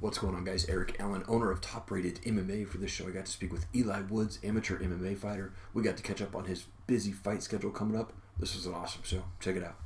What's going on, guys? Eric Allen, owner of Top Rated MMA. For this show, I got to speak with Eli Woods, amateur MMA fighter. We got to catch up on his busy fight schedule coming up. This was an awesome show. Check it out.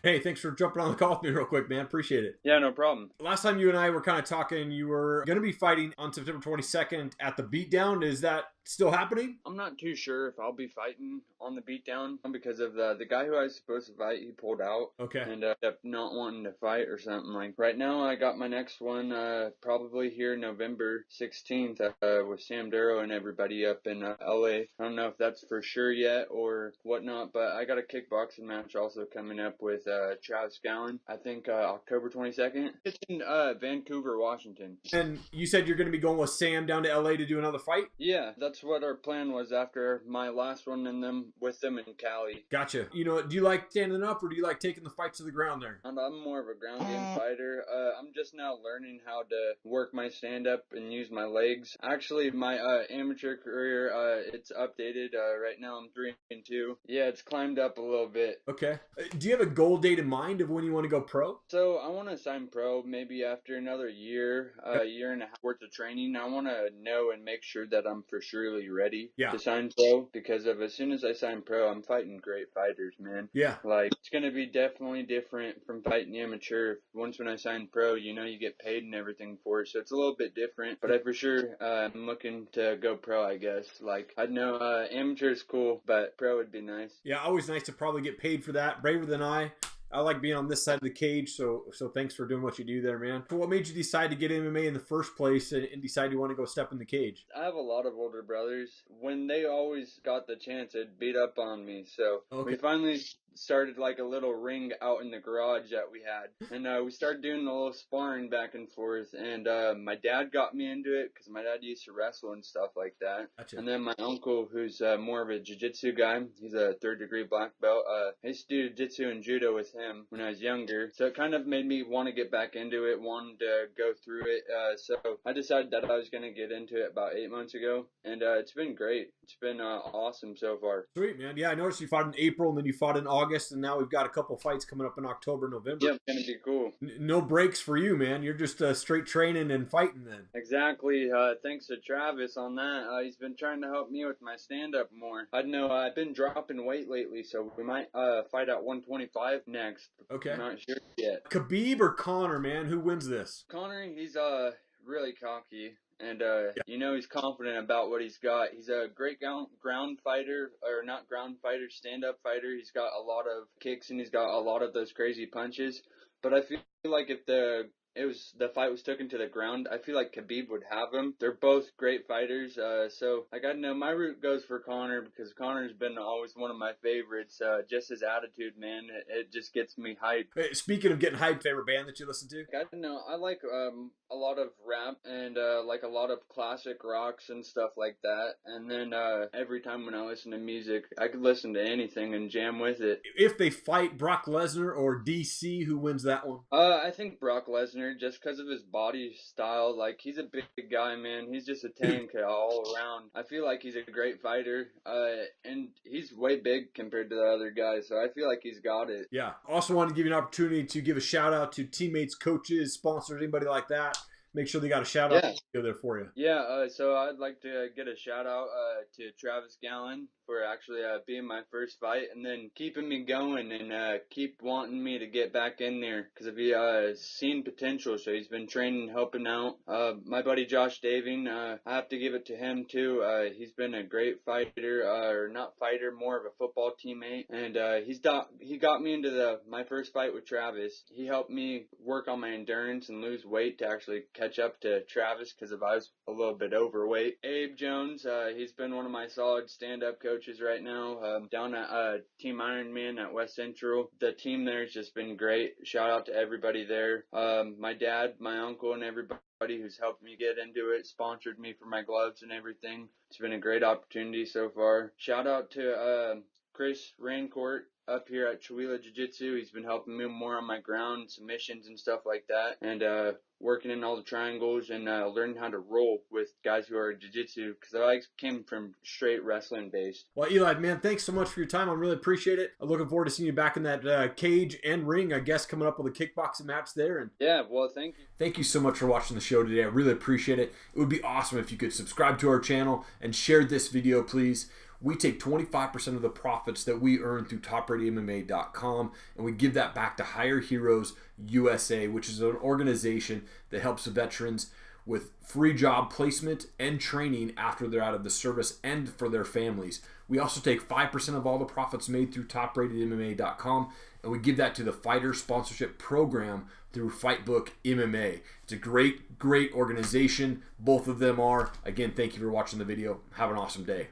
Hey, thanks for jumping on the call with me real quick, man. Appreciate it. Yeah, no problem. Last time you and I were kind of talking, you were going to be fighting on September 22nd at the Beatdown. Is that still happening? I'm not too sure if I'll be fighting on the Beatdown because of the guy who I was supposed to fight. He pulled out. Okay. And ended up not wanting to fight or something. Like right now, I got my next one probably here November 16th with Sam Darrow and everybody up in LA. I don't know if that's for sure yet or whatnot, but I got a kickboxing match also coming up with Travis Gallen. I think October 22nd. It's in Vancouver, Washington. And you said you're going to be going with Sam down to LA to do another fight? Yeah, that's what our plan was after my last one with them in Cali. Gotcha. You know, do you like standing up or do you like taking the fight to the ground there? And I'm more of a ground game fighter. I'm just now learning how to work my stand-up and use my legs. Actually, my amateur career, it's updated. Right now I'm 3-2. Yeah, it's climbed up a little bit. Okay. Do you have a goal date in mind of when you want to go pro? So I want to sign pro maybe after another year, year and a half worth of training. I want to know and make sure that I'm for surely ready to sign pro, because as soon as I sign pro, I'm fighting great fighters, man. Yeah. Like, it's going to be definitely different from fighting amateur. Once when I sign pro, you know, you get paid and everything for it, so it's a little bit different. But I for sure I'm looking to go pro, I guess. Like, I know amateur is cool, but pro would be nice. Yeah, always nice to probably get paid for that. Braver than I like being on this side of the cage, so thanks for doing what you do there, man. So what made you decide to get MMA in the first place and decide you want to go step in the cage? I have a lot of older brothers. When they always got the chance, it'd beat up on me. So we finally started like a little ring out in the garage that we had. And we started doing a little sparring back and forth. And my dad got me into it because my dad used to wrestle and stuff like that. Gotcha. And then my uncle, who's more of a Jiu Jitsu guy, he's a 3rd degree black belt. I used to do Jiu Jitsu and Judo with him when I was younger. So it kind of made me want to get back into it, wanted to go through it. So I decided that I was going to get into it about 8 months ago. And it's been great. It's been awesome so far. Sweet, man. Yeah, I noticed you fought in April and then you fought in August, and now we've got a couple fights coming up in October, November. Yeah, it's going to be cool. No breaks for you, man. You're just straight training and fighting then. Exactly. Thanks to Travis on that. He's been trying to help me with my stand-up more. I know I've been dropping weight lately, so we might fight at 125 next. Okay. I'm not sure yet. Khabib or Conor, man? Who wins this? Conor, he's really cocky. And, you know, he's confident about what he's got. He's a great ground fighter, or not ground fighter, stand-up fighter. He's got a lot of kicks and he's got a lot of those crazy punches. But I feel like if the fight was taken to the ground, I feel like Khabib would have him. They're both great fighters. So I gotta know, my route goes for Conor because Conor's been always one of my favorites. Just his attitude, man, it just gets me hyped. Hey, speaking of getting hyped, favorite band that you listen to? I don't know. I like a lot of rap and like a lot of classic rocks and stuff like that. And then every time when I listen to music, I could listen to anything and jam with it. If they fight Brock Lesnar or DC, who wins that one? I think Brock Lesnar, just because of his body style. Like, he's a big guy, man. He's just a tank all around. I feel like he's a great fighter, and he's way big compared to the other guys, so I feel like he's got it. Yeah. Also wanted to give you an opportunity to give a shout out to teammates, coaches, sponsors, anybody like that. Make sure they got a shout out go there for you. Yeah, so I'd like to get a shout out to Travis Gallen for actually being my first fight and then keeping me going and keep wanting me to get back in there because of he's seen potential, so he's been training, helping out. My buddy Josh Daving, I have to give it to him too. He's been a great fighter, or not fighter, more of a football teammate, and he got me into my first fight with Travis. He helped me work on my endurance and lose weight to actually catch up to Travis because I was a little bit overweight. Abe Jones, he's been one of my solid stand-up coaches right now, down at Team Ironman at West Central. The team there has just been great. Shout out to everybody there. My dad, my uncle, and everybody who's helped me get into it, sponsored me for my gloves and everything. It's been a great opportunity so far. Shout out to Chris Rancourt up here at Chihuahua Jiu Jitsu. He's been helping me more on my ground submissions and stuff like that. And working in all the triangles and learning how to roll with guys who are jiu-jitsu, because I came from straight wrestling based. Well, Eli, man, thanks so much for your time. I really appreciate it. I'm looking forward to seeing you back in that cage and ring, I guess, coming up with a kickboxing match there. And yeah, well, thank you. Thank you so much for watching the show today. I really appreciate it. It would be awesome if you could subscribe to our channel and share this video, please. We take 25% of the profits that we earn through TopRatedMMA.com, and we give that back to Hire Heroes USA, which is an organization that helps veterans with free job placement and training after they're out of the service and for their families. We also take 5% of all the profits made through TopRatedMMA.com, and we give that to the Fighter Sponsorship Program through Fightbook MMA. It's a great organization. Both of them are. Again, thank you for watching the video. Have an awesome day.